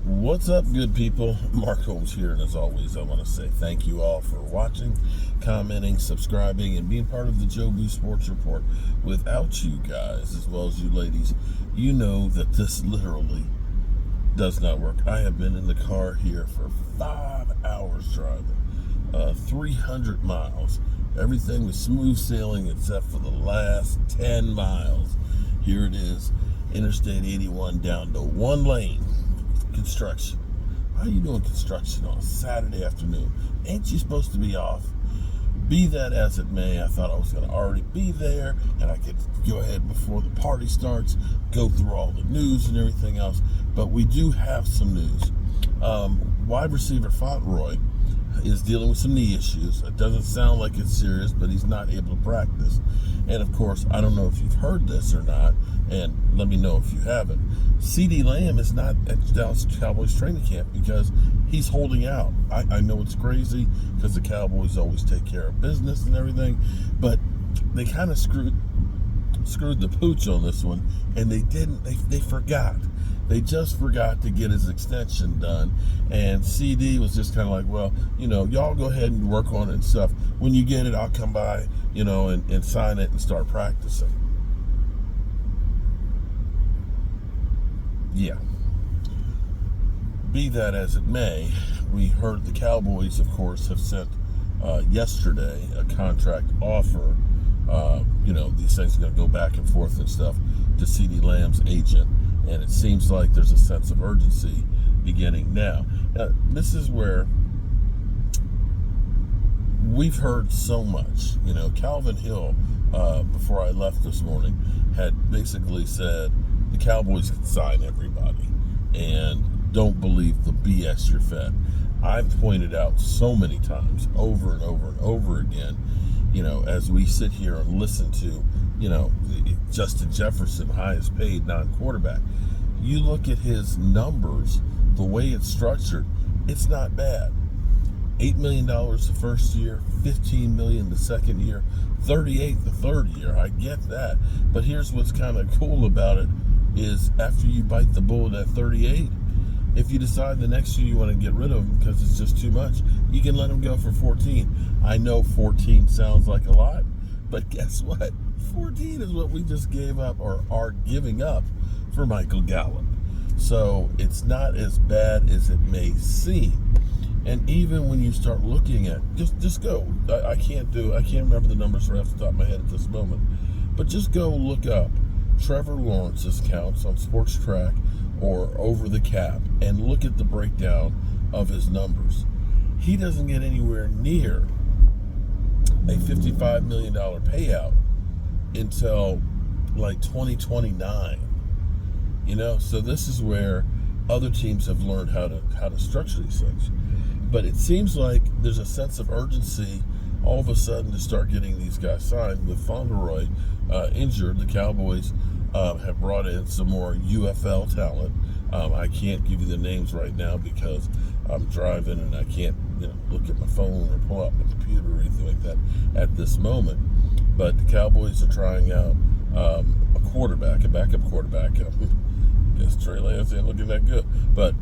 What's up, good people? Mark Holmes here, and as always, I want to say thank you all for watching, commenting, subscribing, and being part of the Joe Boo Sports Report. Without you guys, as well as you ladies, you know that this literally does not work. I have been in the car here for 5 hours driving, 300 miles. Everything was smooth sailing except for the last 10 miles. Here it is, Interstate 81 down to one lane. Construction. How are you doing construction on a Saturday afternoon? Ain't you supposed to be off? Be that as it may, I thought I was going to already be there and I could go ahead before the party starts, go through all the news and everything else. But we do have some news. Wide receiver Fauntleroy is dealing with some knee issues. It doesn't sound like it's serious, but he's not able to practice. And of course, I don't know if you've heard this or not, and let me know if you haven't. CeeDee Lamb is not at Dallas Cowboys training camp because he's holding out. I know it's crazy because the Cowboys always take care of business and everything, but they kind of screwed the pooch on this one, and they forgot. They just forgot to get his extension done, and CD was just kind of like, well, y'all go ahead and work on it and stuff. When you get it, I'll come by, and sign it and start practicing. Yeah. Be that as it may, we heard the Cowboys, of course, have sent yesterday a contract offer. These things are going to go back and forth and stuff to CeeDee Lamb's agent, and it seems like there's a sense of urgency beginning now. This is where we've heard so much. Calvin Hill, before I left this morning, had basically said the Cowboys can sign everybody and don't believe the BS you're fed. I've pointed out so many times, over and over and over again, as we sit here and listen to, Justin Jefferson, highest paid non-quarterback. You look at his numbers, the way it's structured, it's not bad. $8 million the first year, $15 million the second year, $38 the third year. I get that. But here's what's kind of cool about it is after you bite the bullet at 38, if you decide the next year you want to get rid of him because it's just too much, you can let him go for 14. I know 14 sounds like a lot, but guess what? 14 is what we just gave up or are giving up for Michael Gallup. So it's not as bad as it may seem. And even when you start looking at, just go. I can't remember the numbers right off the top of my head at this moment, but just go look up Trevor Lawrence's counts on Sports Track or Over the Cap and look at the breakdown of his numbers. He doesn't get anywhere near a $55 million payout until like 2029. So this is where other teams have learned how to structure these things. But it seems like there's a sense of urgency all of a sudden to start getting these guys signed. With Fauntleroy injured, the Cowboys have brought in some more UFL talent. I can't give you the names right now because I'm driving and I can't look at my phone or pull out my computer or anything like that at this moment. But the Cowboys are trying out a backup quarterback. I guess Trey Lance ain't looking that good. But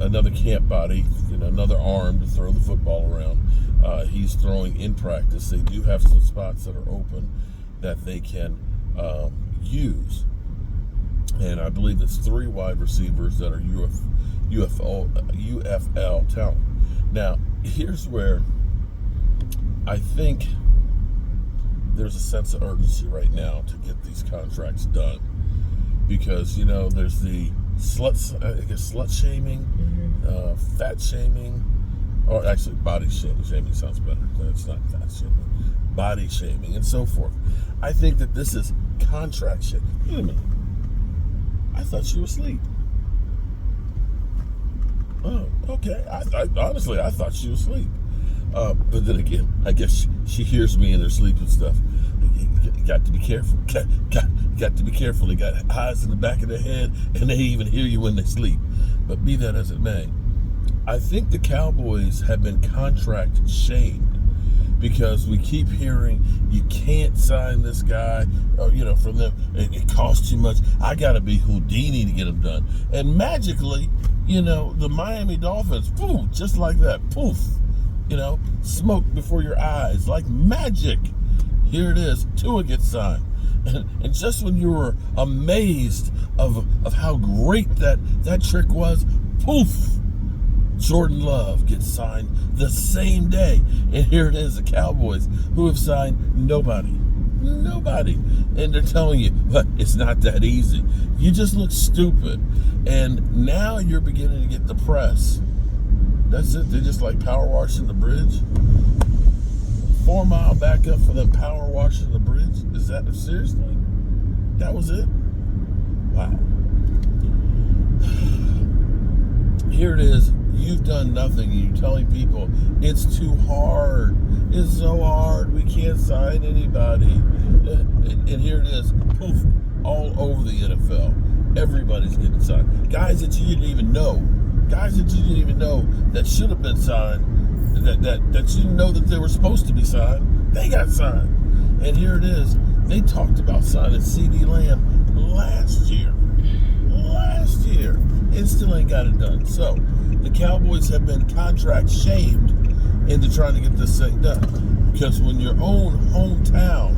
another camp body, another arm to throw the football around. He's throwing in practice. They do have some spots that are open that they can use. And I believe it's 3 wide receivers that are UFL talent. Now, here's where I think there's a sense of urgency right now to get these contracts done. Because, there's the slut shaming, fat shaming, or actually body shaming. Shaming sounds better. It's not fat shaming. Body shaming and so forth. I think that this is contract shit. Wait a minute. I thought you were asleep. Oh, okay. I honestly, I thought she was asleep. But then again, I guess she hears me in her sleep and stuff. You got to be careful. Got to be careful. They got eyes in the back of their head, and they even hear you when they sleep. But be that as it may, I think the Cowboys have been contract shamed because we keep hearing you can't sign this guy, from them. It costs too much. I got to be Houdini to get him done. And magically, The Miami Dolphins, poof, just like that, poof, smoke before your eyes, like magic. Here it is, Tua gets signed. And just when you were amazed of how great that trick was, poof, Jordan Love gets signed the same day. And here it is, the Cowboys, who have signed nobody. And they're telling you, but it's not that easy. You just look stupid. And now you're beginning to get the press. That's it. They're just like power washing the bridge. 4 mile backup for them power washing the bridge. Is that seriously? That was it? Wow. Here it is. You've done nothing. You're telling people it's too hard. It's so hard. We can't sign anybody. And here it is. Poof. All over the NFL. Everybody's getting signed. Guys that you didn't even know. That should have been signed. That you didn't know that they were supposed to be signed. They got signed. And here it is. They talked about signing CeeDee Lamb last year. And still ain't got it done. So the Cowboys have been contract shamed into trying to get this thing done. Because when your own hometown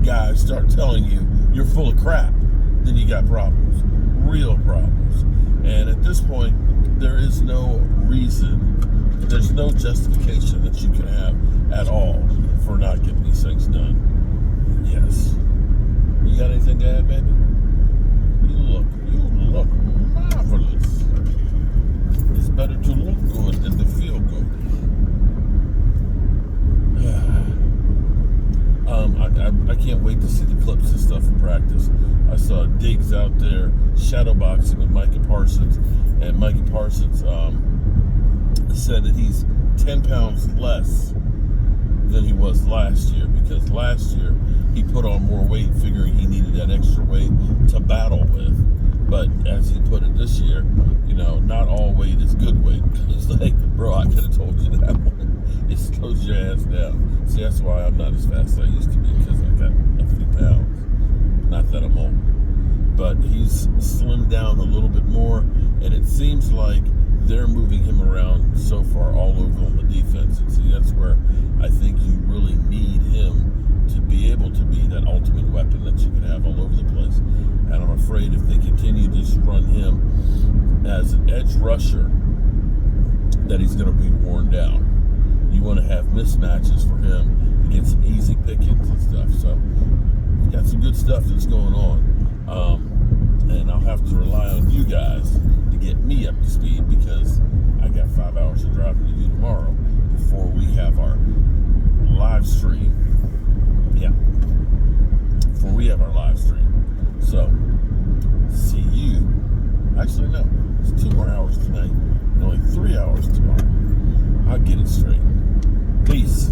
guys start telling you you're full of crap, then you got problems. Real problems. And at this point, there is no reason, there's no justification that you can have at all for not getting these things done. Yes. You got anything to add, baby? You look marvelous. It's better to look good than to feel good. I can't wait to see the clips and stuff in practice. I saw Diggs out there shadowboxing with Micah Parsons, and Micah Parsons said that he's 10 pounds less than he was last year, because last year he put on more weight figuring he needed that extra weight to battle with. But as he put it this year, not all weight is good weight. It's like, bro, I could have told you that one. Just close your ass down. See, that's why I'm not as fast as I used to be, because I got a few pounds. Not that I'm old. But he's slimmed down a little bit more, and it seems like they're moving him around so far all over on the defense. And see, that's where I think you really need him to be able to be that ultimate weapon that you can have all over the place. And I'm afraid if they continue to just run him as an edge rusher, that he's going to be worn down. You want to have mismatches for him against some easy pickings and stuff. So, we've got some good stuff that's going on. And I'll have to rely on you guys to get me up to speed, because I got 5 hours of driving to do tomorrow before we have our live stream. Yeah. Before we have our live stream. So, see you. Actually, no. It's 2 more hours tonight and only 3 hours tomorrow. I'll get it straight. Peace.